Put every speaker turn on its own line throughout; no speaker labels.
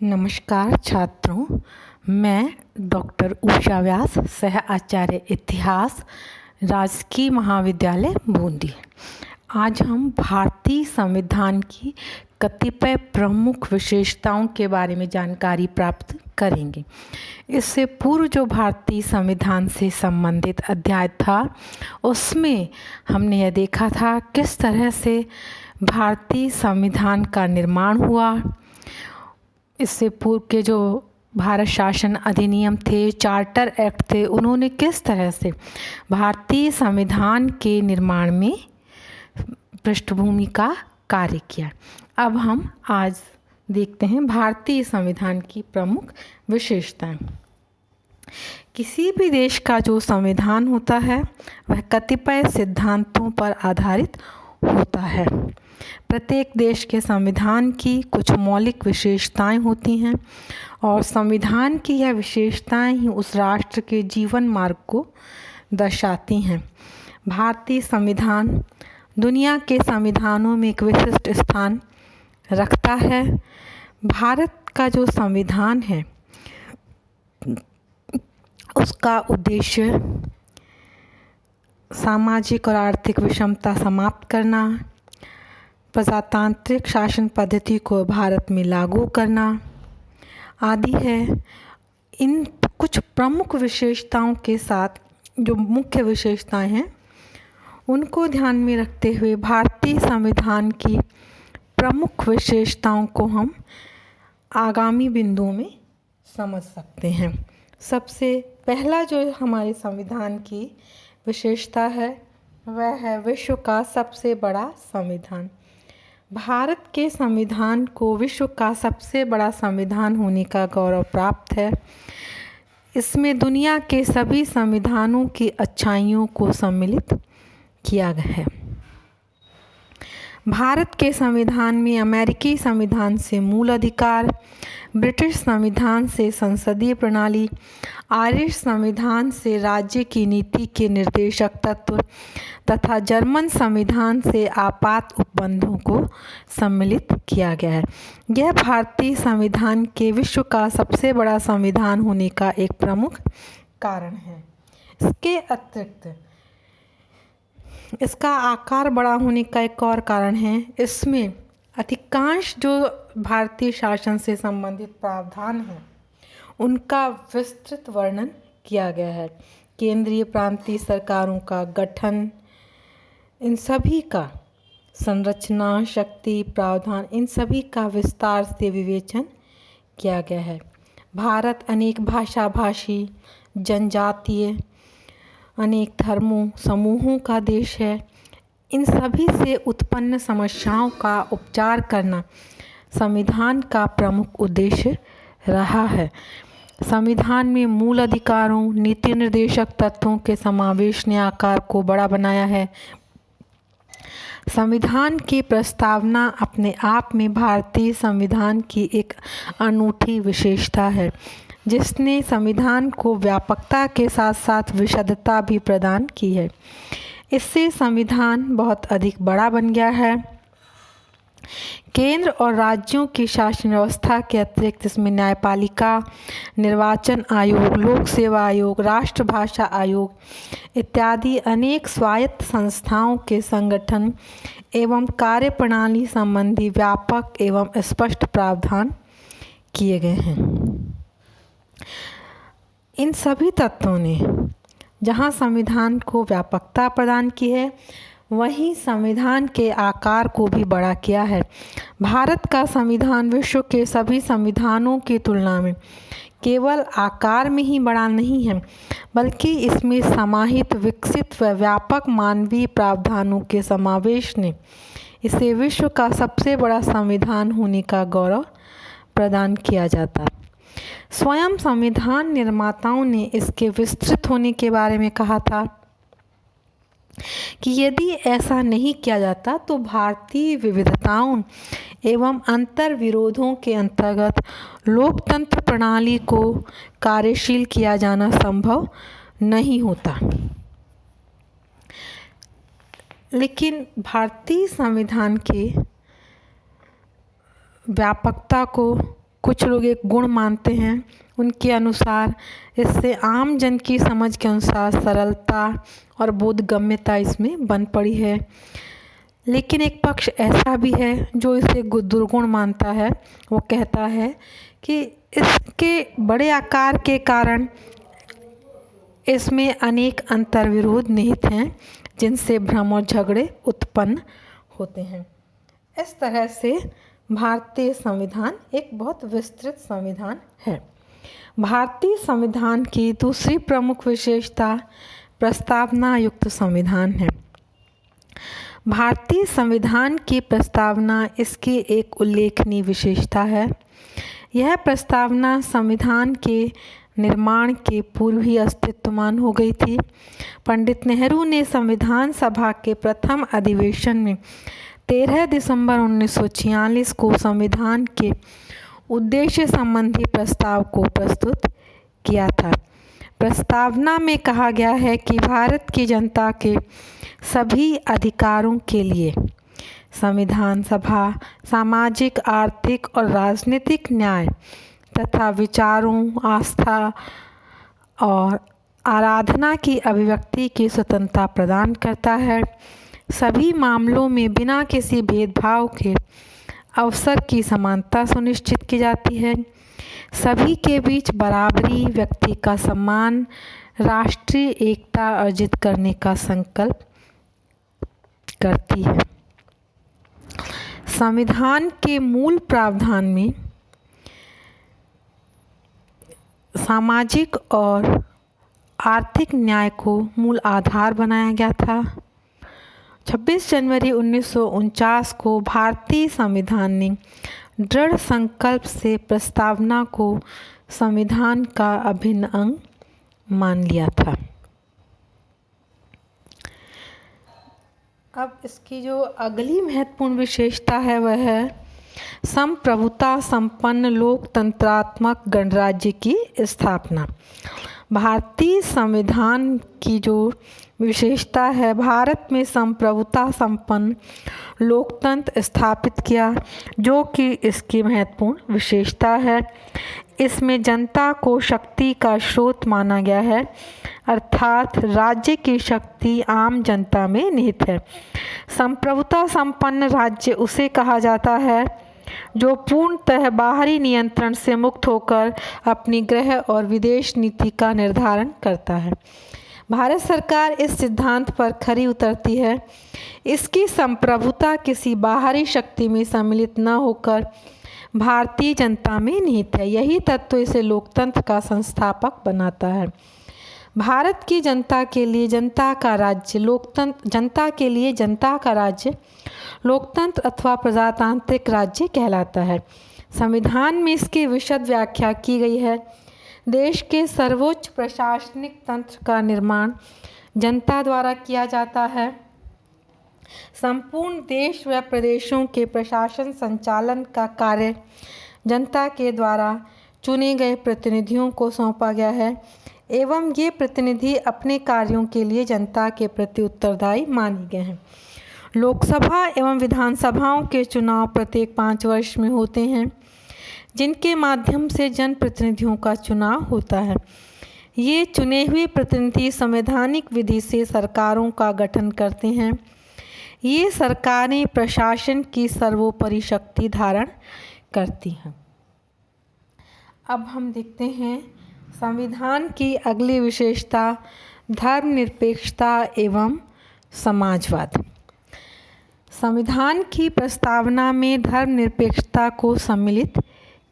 नमस्कार छात्रों, मैं डॉक्टर उषा व्यास, सह आचार्य इतिहास, राजकीय महाविद्यालय बूंदी। आज हम भारतीय संविधान की कतिपय प्रमुख विशेषताओं के बारे में जानकारी प्राप्त करेंगे। इससे पूर्व जो भारतीय संविधान से संबंधित अध्याय था, उसमें हमने यह देखा था किस तरह से भारतीय संविधान का निर्माण हुआ। इससे पूर्व के जो भारत शासन अधिनियम थे, चार्टर एक्ट थे, उन्होंने किस तरह से भारतीय संविधान के निर्माण में पृष्ठभूमि का कार्य किया। अब हम आज देखते हैं भारतीय संविधान की प्रमुख विशेषताएं। किसी भी देश का जो संविधान होता है वह कतिपय सिद्धांतों पर आधारित होता है। प्रत्येक देश के संविधान की कुछ मौलिक विशेषताएं होती हैं और संविधान की यह विशेषताएं ही उस राष्ट्र के जीवन मार्ग को दर्शाती हैं। भारतीय संविधान दुनिया के संविधानों में एक विशिष्ट स्थान रखता है। भारत का जो संविधान है उसका उद्देश्य सामाजिक और आर्थिक विषमता समाप्त करना, प्रजातांत्रिक शासन पद्धति को भारत में लागू करना आदि है। इन कुछ प्रमुख विशेषताओं के साथ जो मुख्य विशेषताएं हैं उनको ध्यान में रखते हुए भारतीय संविधान की प्रमुख विशेषताओं को हम आगामी बिंदुओं में समझ सकते हैं। सबसे पहला जो हमारे संविधान की विशेषता है वह है विश्व का सबसे बड़ा संविधान। भारत के संविधान को विश्व का सबसे बड़ा संविधान होने का गौरव प्राप्त है। इसमें दुनिया के सभी संविधानों की अच्छाइयों को सम्मिलित किया गया है। भारत के संविधान में अमेरिकी संविधान से मूल अधिकार, ब्रिटिश संविधान से संसदीय प्रणाली, आयरिश संविधान से राज्य की नीति के निर्देशक तत्व तथा जर्मन संविधान से आपात उपबंधों को सम्मिलित किया गया है। यह भारतीय संविधान के विश्व का सबसे बड़ा संविधान होने का एक प्रमुख कारण है। इसके अतिरिक्त इसका आकार बड़ा होने का एक और कारण है, इसमें अधिकांश जो भारतीय शासन से संबंधित प्रावधान हैं उनका विस्तृत वर्णन किया गया है। केंद्रीय प्रांतीय सरकारों का गठन, इन सभी का संरचना, शक्ति, प्रावधान, इन सभी का विस्तार से विवेचन किया गया है। भारत अनेक भाषा भाषी, जनजातीय, अनेक धर्मों समूहों का देश है। इन सभी से उत्पन्न समस्याओं का उपचार करना संविधान का प्रमुख उद्देश्य रहा है। संविधान में मूल अधिकारों, नीति निर्देशक तत्वों के समावेश ने आकार को बड़ा बनाया है। संविधान की प्रस्तावना अपने आप में भारतीय संविधान की एक अनूठी विशेषता है, जिसने संविधान को व्यापकता के साथ साथ विशदता भी प्रदान की है। इससे संविधान बहुत अधिक बड़ा बन गया है। केंद्र और राज्यों की शासन व्यवस्था के अतिरिक्त इसमें न्यायपालिका, निर्वाचन आयोग, लोक सेवा आयोग, राष्ट्रभाषा आयोग इत्यादि अनेक स्वायत्त संस्थाओं के संगठन एवं कार्यप्रणाली संबंधी व्यापक एवं स्पष्ट प्रावधान किए गए हैं। इन सभी तत्वों ने जहां संविधान को व्यापकता प्रदान की है, वहीं संविधान के आकार को भी बड़ा किया है। भारत का संविधान विश्व के सभी संविधानों की तुलना में केवल आकार में ही बड़ा नहीं है, बल्कि इसमें समाहित, विकसित व व्यापक मानवीय प्रावधानों के समावेश ने इसे विश्व का सबसे बड़ा संविधान होने का गौरव प्रदान किया जाता है। स्वयं संविधान निर्माताओं ने इसके विस्तृत होने के बारे में कहा था कि यदि ऐसा नहीं किया जाता तो भारतीय विविधताओं एवं अंतर विरोधों के अंतर्गत लोकतंत्र प्रणाली को कार्यशील किया जाना संभव नहीं होता। लेकिन भारतीय संविधान के व्यापकता को कुछ लोग एक गुण मानते हैं। उनके अनुसार इससे आम जन की समझ के अनुसार सरलता और बोधगम्यता इसमें बन पड़ी है। लेकिन एक पक्ष ऐसा भी है जो इसे दुर्गुण मानता है। वो कहता है कि इसके बड़े आकार के कारण इसमें अनेक अंतर्विरोध निहित हैं, जिनसे भ्रम और झगड़े उत्पन्न होते हैं। इस तरह से भारतीय संविधान एक बहुत विस्तृत संविधान है। भारतीय संविधान की दूसरी प्रमुख विशेषता प्रस्तावना युक्त संविधान है। भारतीय संविधान की प्रस्तावना इसकी एक उल्लेखनीय विशेषता है। यह प्रस्तावना संविधान के निर्माण के पूर्व ही अस्तित्वमान हो गई थी। पंडित नेहरू ने संविधान सभा के प्रथम अधिवेशन में 13 दिसंबर 1946 को संविधान के उद्देश्य संबंधी प्रस्ताव को प्रस्तुत किया था। प्रस्तावना में कहा गया है कि भारत की जनता के सभी अधिकारों के लिए संविधान सभा सामाजिक, आर्थिक और राजनीतिक न्याय तथा विचारों, आस्था और आराधना की अभिव्यक्ति की स्वतंत्रता प्रदान करता है। सभी मामलों में बिना किसी भेदभाव के अवसर की समानता सुनिश्चित की जाती है। सभी के बीच बराबरी, व्यक्ति का सम्मान, राष्ट्रीय एकता अर्जित करने का संकल्प करती है। संविधान के मूल प्रावधान में सामाजिक और आर्थिक न्याय को मूल आधार बनाया गया था। 26 जनवरी 1949 को भारतीय संविधान ने दृढ़ संकल्प से प्रस्तावना को संविधान का अभिन्न अंग मान लिया था। अब इसकी जो अगली महत्वपूर्ण विशेषता है वह है संप्रभुता संपन्न लोकतंत्रात्मक गणराज्य की स्थापना। भारतीय संविधान की जो विशेषता है, भारत में संप्रभुता संपन्न लोकतंत्र स्थापित किया, जो कि इसकी महत्वपूर्ण विशेषता है। इसमें जनता को शक्ति का स्रोत माना गया है, अर्थात राज्य की शक्ति आम जनता में निहित है। संप्रभुता संपन्न राज्य उसे कहा जाता है जो पूर्णतः बाहरी नियंत्रण से मुक्त होकर अपनी गृह और विदेश नीति का निर्धारण करता है। भारत सरकार इस सिद्धांत पर खरी उतरती है। इसकी संप्रभुता किसी बाहरी शक्ति में सम्मिलित न होकर भारतीय जनता में निहित है। यही तत्व इसे लोकतंत्र का संस्थापक बनाता है। भारत की जनता के लिए जनता का राज्य लोकतंत्र, जनता के लिए जनता का राज्य लोकतंत्र अथवा प्रजातांत्रिक राज्य कहलाता है। संविधान में इसकी विशद व्याख्या की गई है। देश के सर्वोच्च प्रशासनिक तंत्र का निर्माण जनता द्वारा किया जाता है। संपूर्ण देश व प्रदेशों के प्रशासन संचालन का कार्य जनता के द्वारा चुने गए प्रतिनिधियों को सौंपा गया है एवं ये प्रतिनिधि अपने कार्यों के लिए जनता के प्रति उत्तरदायी माने गए हैं। लोकसभा एवं विधानसभाओं के चुनाव प्रत्येक 5 वर्ष में होते हैं, जिनके माध्यम से जनप्रतिनिधियों का चुनाव होता है। ये चुने हुए प्रतिनिधि संवैधानिक विधि से सरकारों का गठन करते हैं। ये सरकारें प्रशासन की सर्वोपरि शक्ति धारण करती हैं। अब हम देखते हैं संविधान की अगली विशेषता धर्मनिरपेक्षता एवं समाजवाद। संविधान की प्रस्तावना में धर्मनिरपेक्षता को सम्मिलित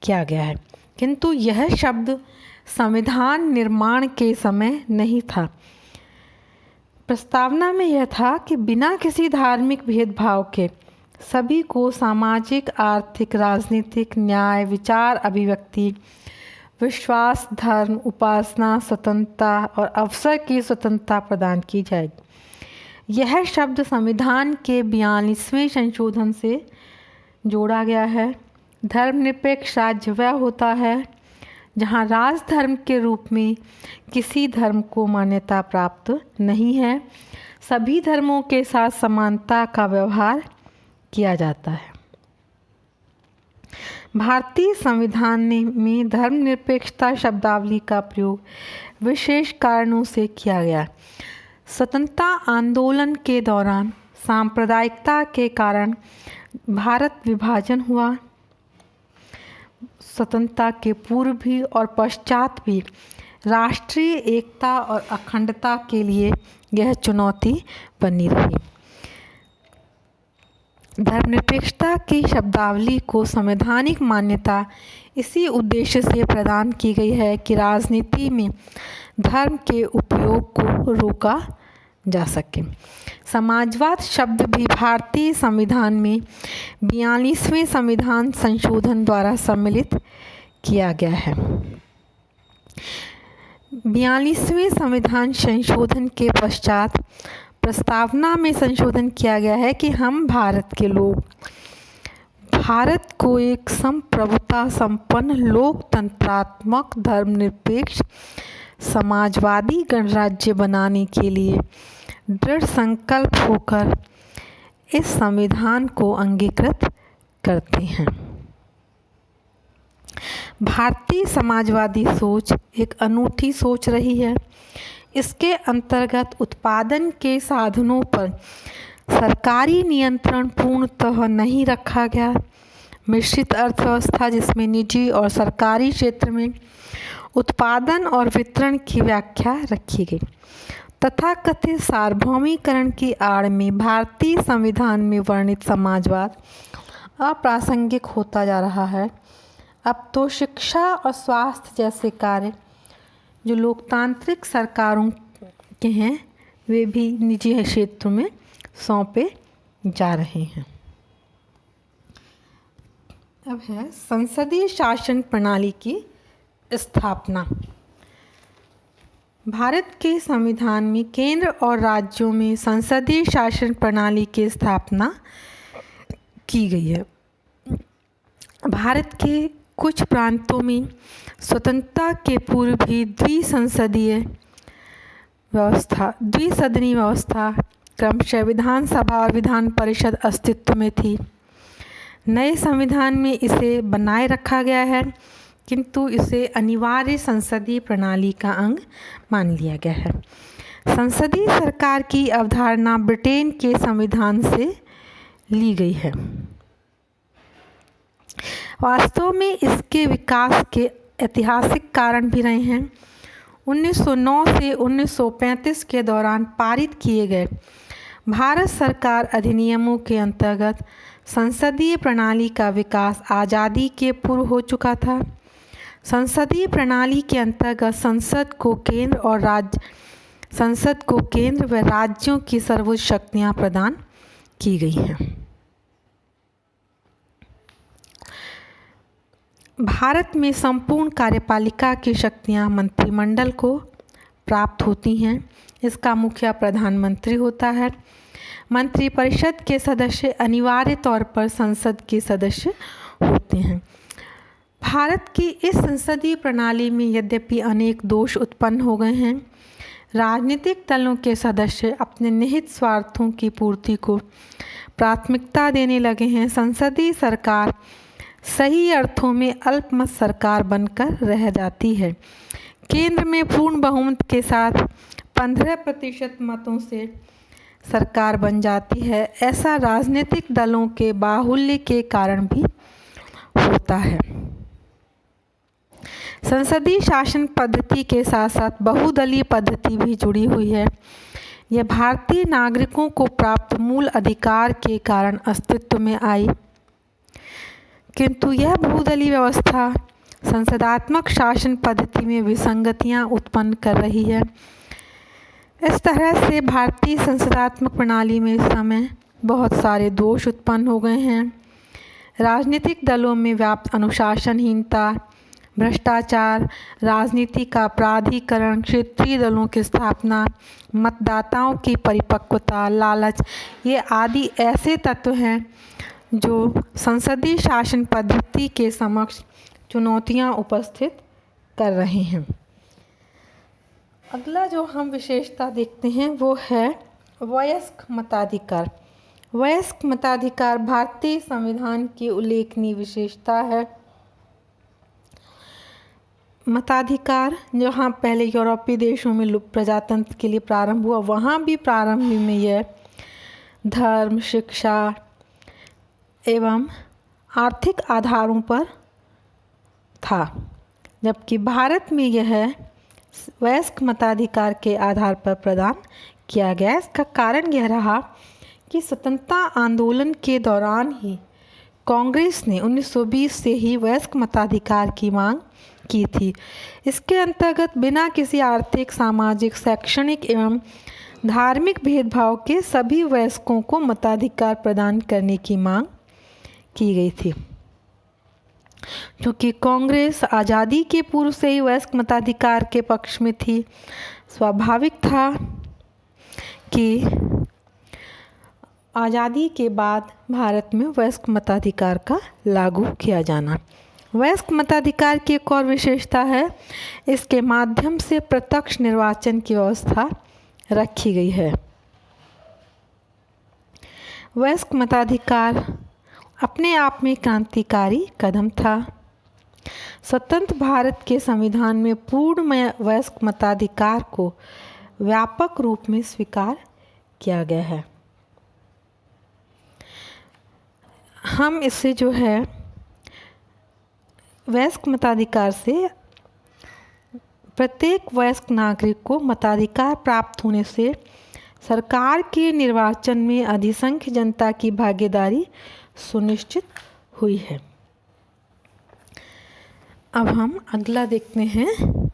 किया गया है, किंतु यह शब्द संविधान निर्माण के समय नहीं था। प्रस्तावना में यह था कि बिना किसी धार्मिक भेदभाव के सभी को सामाजिक, आर्थिक, राजनीतिक, न्याय, विचार अभिव्यक्ति, विश्वास, धर्म, उपासना, स्वतंत्रता और अवसर की स्वतंत्रता प्रदान की जाएगी। यह शब्द संविधान के 42वें संशोधन से जोड़ा गया है। धर्मनिरपेक्ष राज्य वह होता है जहाँ राजधर्म के रूप में किसी धर्म को मान्यता प्राप्त नहीं है। सभी धर्मों के साथ समानता का व्यवहार किया जाता है। भारतीय संविधान में धर्मनिरपेक्षता शब्दावली का प्रयोग विशेष कारणों से किया गया। स्वतंत्रता आंदोलन के दौरान सांप्रदायिकता के कारण भारत विभाजन हुआ। स्वतंत्रता के पूर्व भी और पश्चात भी राष्ट्रीय एकता और अखंडता के लिए यह चुनौती बनी रही। धर्मनिरपेक्षता की शब्दावली को संवैधानिक मान्यता इसी उद्देश्य से प्रदान की गई है कि राजनीति में धर्म के उपयोग को रोका जा सके। समाजवाद शब्द भी भारतीय संविधान में 42वें संविधान संशोधन द्वारा सम्मिलित किया गया है। 42वें संविधान संशोधन के पश्चात प्रस्तावना में संशोधन किया गया है कि हम भारत के लोग भारत को एक संप्रभुता संपन्न लोकतंत्रात्मक धर्मनिरपेक्ष समाजवादी गणराज्य बनाने के लिए दृढ़ संकल्प होकर इस संविधान को अंगीकृत करते हैं। भारतीय समाजवादी सोच एक अनूठी सोच रही है। इसके अंतर्गत उत्पादन के साधनों पर सरकारी नियंत्रण पूर्णतः नहीं रखा गया। मिश्रित अर्थव्यवस्था जिसमें निजी और सरकारी क्षेत्र में उत्पादन और वितरण की व्याख्या रखी गई। तथाकथित सार्वभौमिकरण की आड़ में भारतीय संविधान में वर्णित समाजवाद अप्रासंगिक होता जा रहा है। अब तो शिक्षा और स्वास्थ्य जैसे कार्य जो लोकतांत्रिक सरकारों के हैं वे भी निजी क्षेत्र में सौंपे जा रहे हैं। अब है संसदीय शासन प्रणाली की स्थापना। भारत के संविधान में केंद्र और राज्यों में संसदीय शासन प्रणाली की स्थापना की गई है। भारत के कुछ प्रांतों में स्वतंत्रता के पूर्व भी द्विसदनीय व्यवस्था क्रमशः विधानसभा और विधान परिषद अस्तित्व में थी। नए संविधान में इसे बनाए रखा गया है, किंतु इसे अनिवार्य संसदीय प्रणाली का अंग मान लिया गया है। संसदीय सरकार की अवधारणा ब्रिटेन के संविधान से ली गई है। वास्तव में इसके विकास के ऐतिहासिक कारण भी रहे हैं। 1909 से 1935 के दौरान पारित किए गए भारत सरकार अधिनियमों के अंतर्गत संसदीय प्रणाली का विकास आज़ादी के पूर्व हो चुका था। संसदीय प्रणाली के अंतर्गत संसद को केंद्र व राज्यों की सर्वोच्च शक्तियाँ प्रदान की गई हैं। भारत में संपूर्ण कार्यपालिका की शक्तियाँ मंत्रिमंडल को प्राप्त होती हैं। इसका मुखिया प्रधानमंत्री होता है। मंत्रिपरिषद के सदस्य अनिवार्य तौर पर संसद के सदस्य होते हैं। भारत की इस संसदीय प्रणाली में यद्यपि अनेक दोष उत्पन्न हो गए हैं। राजनीतिक दलों के सदस्य अपने निहित स्वार्थों की पूर्ति को प्राथमिकता देने लगे हैं। संसदीय सरकार सही अर्थों में अल्पमत सरकार बनकर रह जाती है। केंद्र में पूर्ण बहुमत के साथ 15% मतों से सरकार बन जाती है। ऐसा राजनीतिक दलों के बाहुल्य के कारण भी होता है। संसदीय शासन पद्धति के साथ साथ बहुदलीय पद्धति भी जुड़ी हुई है। यह भारतीय नागरिकों को प्राप्त मूल अधिकार के कारण अस्तित्व में आई, किंतु यह बहुदलीय व्यवस्था संसदात्मक शासन पद्धति में विसंगतियां उत्पन्न कर रही है। इस तरह से भारतीय संसदात्मक प्रणाली में इस समय बहुत सारे दोष उत्पन्न हो गए हैं। राजनीतिक दलों में व्याप्त अनुशासनहीनता, भ्रष्टाचार, राजनीति का प्राधिकरण, क्षेत्रीय दलों की स्थापना, मतदाताओं की परिपक्वता, लालच, ये आदि ऐसे तत्व हैं जो संसदीय शासन पद्धति के समक्ष चुनौतियां उपस्थित कर रहे हैं। अगला जो हम विशेषता देखते हैं वो है वयस्क मताधिकार। वयस्क मताधिकार भारतीय संविधान की उल्लेखनीय विशेषता है। मताधिकार जहाँ पहले यूरोपीय देशों में प्रजातंत्र के लिए प्रारंभ हुआ, वहाँ भी प्रारंभ में यह धर्म, शिक्षा एवं आर्थिक आधारों पर था, जबकि भारत में यह वयस्क मताधिकार के आधार पर प्रदान किया गया। इसका कारण यह रहा कि स्वतंत्रता आंदोलन के दौरान ही कांग्रेस ने 1920 से ही वयस्क मताधिकार की मांग की थी। इसके अंतर्गत बिना किसी आर्थिक, सामाजिक, शैक्षणिक एवं धार्मिक भेदभाव के सभी वयस्कों को मताधिकार प्रदान करने की मांग की गई थी। क्योंकि कांग्रेस आज़ादी के पूर्व से ही वयस्क मताधिकार के पक्ष में थी, स्वाभाविक था कि आज़ादी के बाद भारत में वयस्क मताधिकार का लागू किया जाना। वयस्क मताधिकार की एक और विशेषता है, इसके माध्यम से प्रत्यक्ष निर्वाचन की व्यवस्था रखी गई है। वयस्क मताधिकार अपने आप में क्रांतिकारी कदम था। स्वतंत्र भारत के संविधान में पूर्ण वयस्क मताधिकार को व्यापक रूप में स्वीकार किया गया है। हम इसे जो है वयस्क मताधिकार से प्रत्येक वयस्क नागरिक को मताधिकार प्राप्त होने से सरकार के निर्वाचन में अधिसंख्य जनता की भागीदारी सुनिश्चित हुई है। अब हम अगला देखते हैं।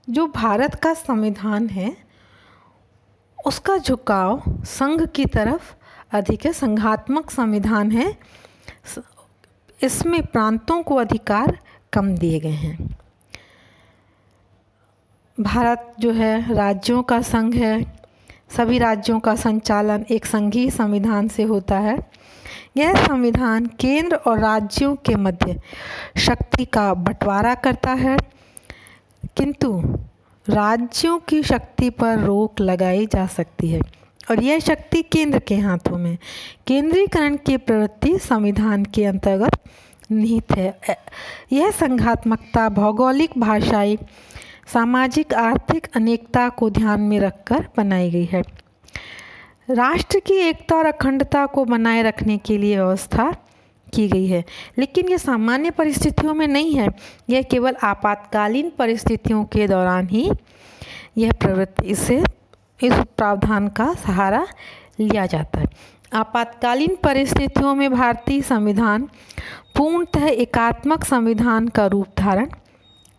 जो भारत का संविधान है उसका झुकाव संघ की तरफ अधिक है, संघात्मक संविधान है। इसमें प्रांतों को अधिकार कम दिए गए हैं। भारत जो है राज्यों का संघ है, सभी राज्यों का संचालन एक संघीय संविधान से होता है। यह संविधान केंद्र और राज्यों के मध्य शक्ति का बंटवारा करता है, किंतु राज्यों की शक्ति पर रोक लगाई जा सकती है और यह शक्ति केंद्र के हाथों में। केंद्रीकरण की प्रवृत्ति संविधान के अंतर्गत निहित है। यह संघात्मकता भौगोलिक, भाषाई, सामाजिक, आर्थिक अनेकता को ध्यान में रखकर बनाई गई है। राष्ट्र की एकता और अखंडता को बनाए रखने के लिए व्यवस्था की गई है, लेकिन यह सामान्य परिस्थितियों में नहीं है। यह केवल आपातकालीन परिस्थितियों के दौरान ही यह प्रवृत्ति इस प्रावधान का सहारा लिया जाता है। आपातकालीन परिस्थितियों में भारतीय संविधान पूर्णतः एकात्मक संविधान का रूप धारण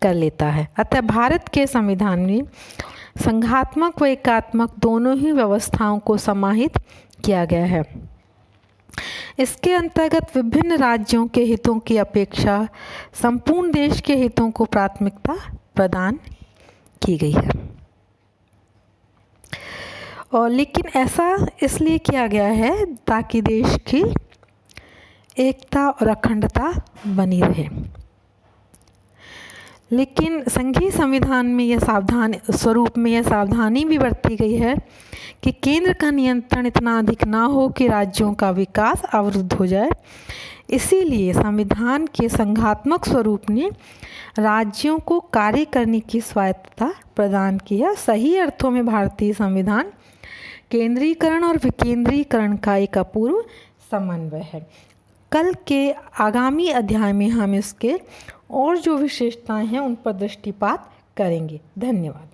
कर लेता है। अतः भारत के संविधान में संघात्मक व एकात्मक दोनों ही व्यवस्थाओं को समाहित किया गया है। इसके अंतर्गत विभिन्न राज्यों के हितों की अपेक्षा संपूर्ण देश के हितों को प्राथमिकता प्रदान की गई है। और लेकिन ऐसा इसलिए किया गया है ताकि देश की एकता और अखंडता बनी रहे। लेकिन संघीय संविधान में यह सावधानी भी बरती गई है कि केंद्र का नियंत्रण इतना अधिक ना हो कि राज्यों का विकास अवरुद्ध हो जाए। इसीलिए संविधान के संघात्मक स्वरूप ने राज्यों को कार्य करने की स्वायत्तता प्रदान की है। सही अर्थों में भारतीय संविधान केंद्रीकरण और विकेंद्रीकरण का एक अपूर्व समन्वय है। कल के आगामी अध्याय में हम इसके और जो विशेषताएं हैं उन पर दृष्टिपात करेंगे। धन्यवाद।